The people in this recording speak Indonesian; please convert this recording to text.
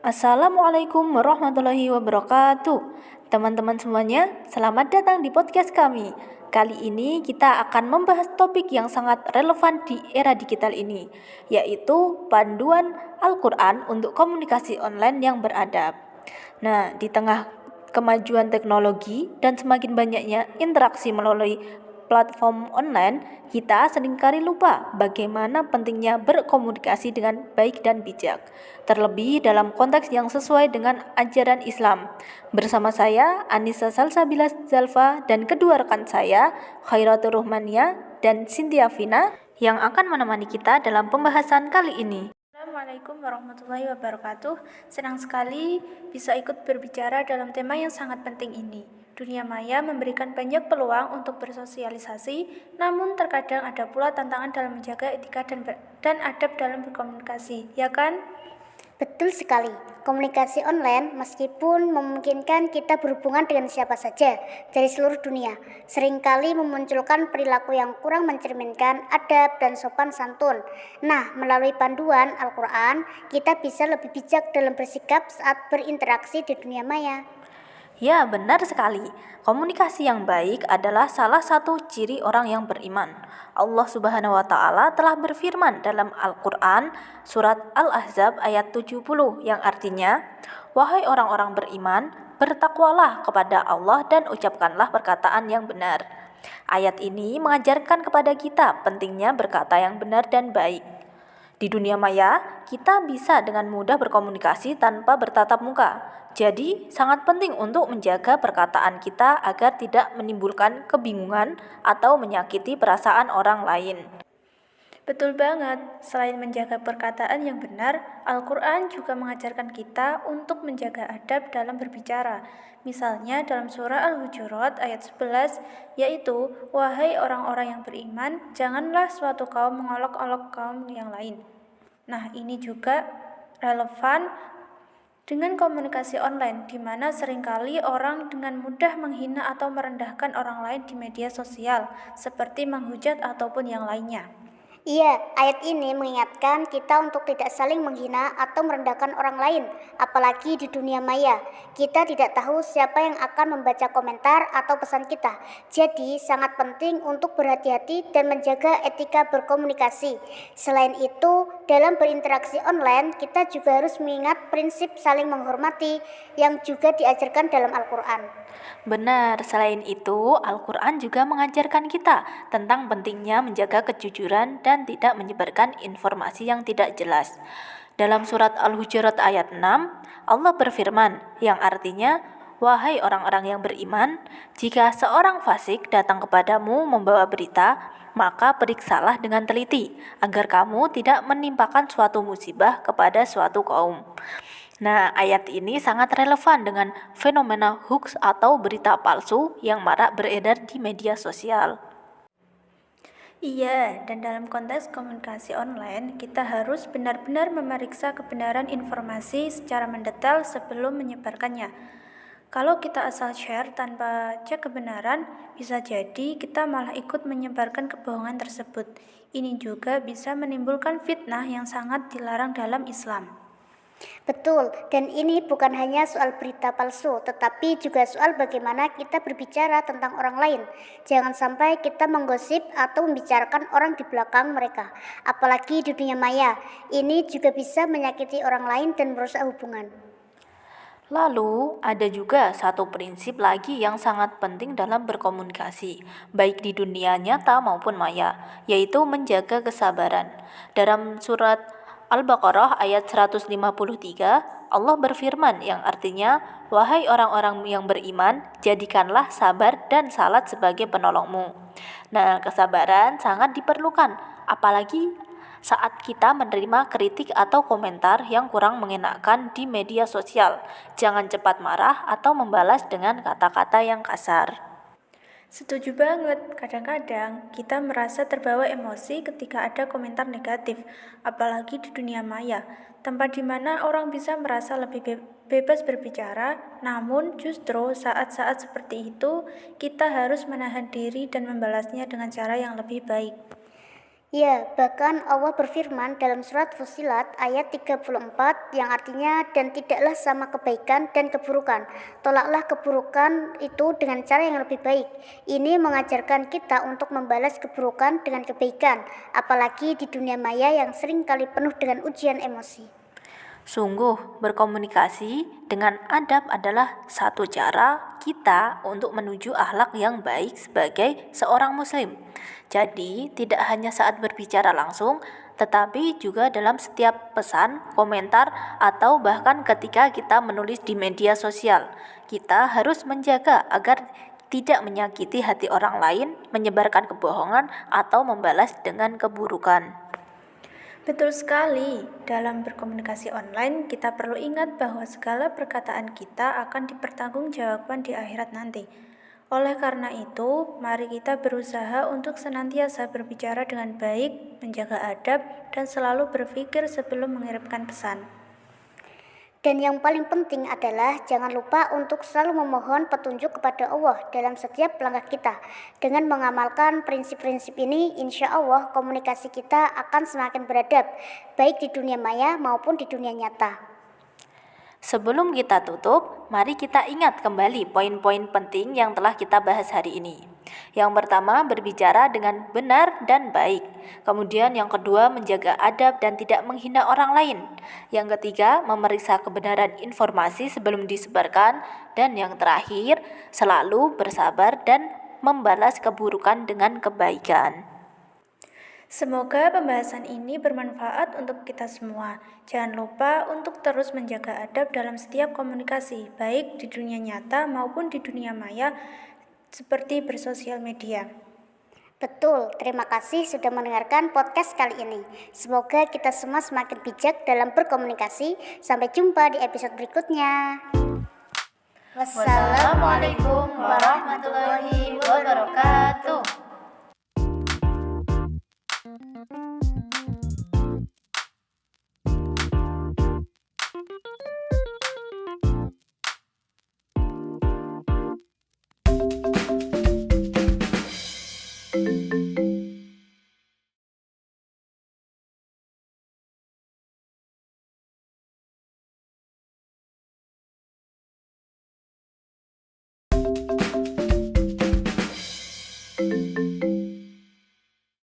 Assalamualaikum warahmatullahi wabarakatuh. Teman-teman semuanya, selamat datang di podcast kami. Kali ini kita akan membahas topik yang sangat relevan di era digital ini, yaitu panduan Al-Quran untuk komunikasi online yang beradab. Nah, di tengah kemajuan teknologi dan semakin banyaknya interaksi melalui platform online, kita seringkali lupa bagaimana pentingnya berkomunikasi dengan baik dan bijak, terlebih dalam konteks yang sesuai dengan ajaran Islam. Bersama saya, Anissa Salsabila Zalfa, dan kedua rekan saya, Khairatul Ruhmania dan Cynthia Vina, yang akan menemani kita dalam pembahasan kali ini. Assalamualaikum warahmatullahi wabarakatuh. Senang sekali bisa ikut berbicara dalam tema yang sangat penting ini. Dunia maya memberikan banyak peluang untuk bersosialisasi, namun terkadang ada pula tantangan dalam menjaga etika dan adab dalam berkomunikasi, ya kan? Betul sekali. Komunikasi online meskipun memungkinkan kita berhubungan dengan siapa saja dari seluruh dunia, seringkali memunculkan perilaku yang kurang mencerminkan adab dan sopan santun. Nah, melalui panduan Al-Quran, kita bisa lebih bijak dalam bersikap saat berinteraksi di dunia maya. Ya, benar sekali. Komunikasi yang baik adalah salah satu ciri orang yang beriman. Allah Subhanahu wa taala telah berfirman dalam Al-Qur'an surat Al-Ahzab ayat 70 yang artinya, "Wahai orang-orang beriman, bertakwalah kepada Allah dan ucapkanlah perkataan yang benar." Ayat ini mengajarkan kepada kita pentingnya berkata yang benar dan baik. Di dunia maya, kita bisa dengan mudah berkomunikasi tanpa bertatap muka. Jadi, sangat penting untuk menjaga perkataan kita agar tidak menimbulkan kebingungan atau menyakiti perasaan orang lain. Betul banget, selain menjaga perkataan yang benar, Al-Quran juga mengajarkan kita untuk menjaga adab dalam berbicara. Misalnya dalam surah Al-Hujurat ayat 11, yaitu, "Wahai orang-orang yang beriman, janganlah suatu kaum mengolok-olok kaum yang lain." Nah, ini juga relevan dengan komunikasi online, di mana seringkali orang dengan mudah menghina atau merendahkan orang lain di media sosial, seperti menghujat ataupun yang lainnya. Iya, ayat ini mengingatkan kita untuk tidak saling menghina atau merendahkan orang lain, apalagi di dunia maya. Kita tidak tahu siapa yang akan membaca komentar atau pesan kita. Jadi, sangat penting untuk berhati-hati dan menjaga etika berkomunikasi. Selain itu, dalam berinteraksi online, kita juga harus mengingat prinsip saling menghormati yang juga diajarkan dalam Al-Quran. Benar, selain itu, Al-Quran juga mengajarkan kita tentang pentingnya menjaga kejujuran dan tidak menyebarkan informasi yang tidak jelas. Dalam surat Al-Hujurat ayat 6, Allah berfirman, yang artinya, "Wahai orang-orang yang beriman, jika seorang fasik datang kepadamu membawa berita, maka periksalah dengan teliti, agar kamu tidak menimpakan suatu musibah kepada suatu kaum." Nah, ayat ini sangat relevan dengan fenomena hoax atau berita palsu yang marak beredar di media sosial. Iya, dan dalam konteks komunikasi online, kita harus benar-benar memeriksa kebenaran informasi secara mendetail sebelum menyebarkannya. Kalau kita asal share tanpa cek kebenaran, bisa jadi kita malah ikut menyebarkan kebohongan tersebut. Ini juga bisa menimbulkan fitnah yang sangat dilarang dalam Islam. Betul, dan ini bukan hanya soal berita palsu, tetapi juga soal bagaimana kita berbicara tentang orang lain. Jangan sampai kita menggosip atau membicarakan orang di belakang mereka, apalagi di dunia maya. Ini juga bisa menyakiti orang lain dan merusak hubungan. Lalu, ada juga satu prinsip lagi yang sangat penting dalam berkomunikasi, baik di dunia nyata maupun maya, yaitu menjaga kesabaran. Dalam surat Al-Baqarah ayat 153, Allah berfirman yang artinya, "Wahai orang-orang yang beriman, jadikanlah sabar dan salat sebagai penolongmu." Nah, kesabaran sangat diperlukan, apalagi saat kita menerima kritik atau komentar yang kurang mengenakan di media sosial. Jangan cepat marah atau membalas dengan kata-kata yang kasar. Setuju banget, kadang-kadang kita merasa terbawa emosi ketika ada komentar negatif, apalagi di dunia maya, tempat di mana orang bisa merasa lebih bebas berbicara, namun justru saat-saat seperti itu, kita harus menahan diri dan membalasnya dengan cara yang lebih baik. Ya, bahkan Allah berfirman dalam surat Fussilat ayat 34 yang artinya dan tidaklah sama kebaikan dan keburukan. Tolaklah keburukan itu dengan cara yang lebih baik. Ini mengajarkan kita untuk membalas keburukan dengan kebaikan, apalagi di dunia maya yang sering kali penuh dengan ujian emosi. Sungguh, berkomunikasi dengan adab adalah satu cara kita untuk menuju akhlak yang baik sebagai seorang muslim. Jadi, tidak hanya saat berbicara langsung, tetapi juga dalam setiap pesan, komentar, atau bahkan ketika kita menulis di media sosial. Kita harus menjaga agar tidak menyakiti hati orang lain, menyebarkan kebohongan, atau membalas dengan keburukan. Betul sekali, dalam berkomunikasi online kita perlu ingat bahwa segala perkataan kita akan dipertanggungjawabkan di akhirat nanti. Oleh karena itu, mari kita berusaha untuk senantiasa berbicara dengan baik, menjaga adab, dan selalu berpikir sebelum mengirimkan pesan. Dan yang paling penting adalah jangan lupa untuk selalu memohon petunjuk kepada Allah dalam setiap langkah kita. Dengan mengamalkan prinsip-prinsip ini, insya Allah komunikasi kita akan semakin beradab, baik di dunia maya maupun di dunia nyata. Sebelum kita tutup, mari kita ingat kembali poin-poin penting yang telah kita bahas hari ini. Yang pertama, berbicara dengan benar dan baik. Kemudian yang kedua, menjaga adab dan tidak menghina orang lain. Yang ketiga, memeriksa kebenaran informasi sebelum disebarkan. Dan yang terakhir, selalu bersabar dan membalas keburukan dengan kebaikan. Semoga pembahasan ini bermanfaat untuk kita semua. Jangan lupa untuk terus menjaga adab dalam setiap komunikasi, baik di dunia nyata maupun di dunia maya, seperti bersosial media. Betul, terima kasih sudah mendengarkan podcast kali ini. Semoga kita semua semakin bijak dalam berkomunikasi. Sampai jumpa di episode berikutnya. Wassalamualaikum warahmatullahi wabarakatuh.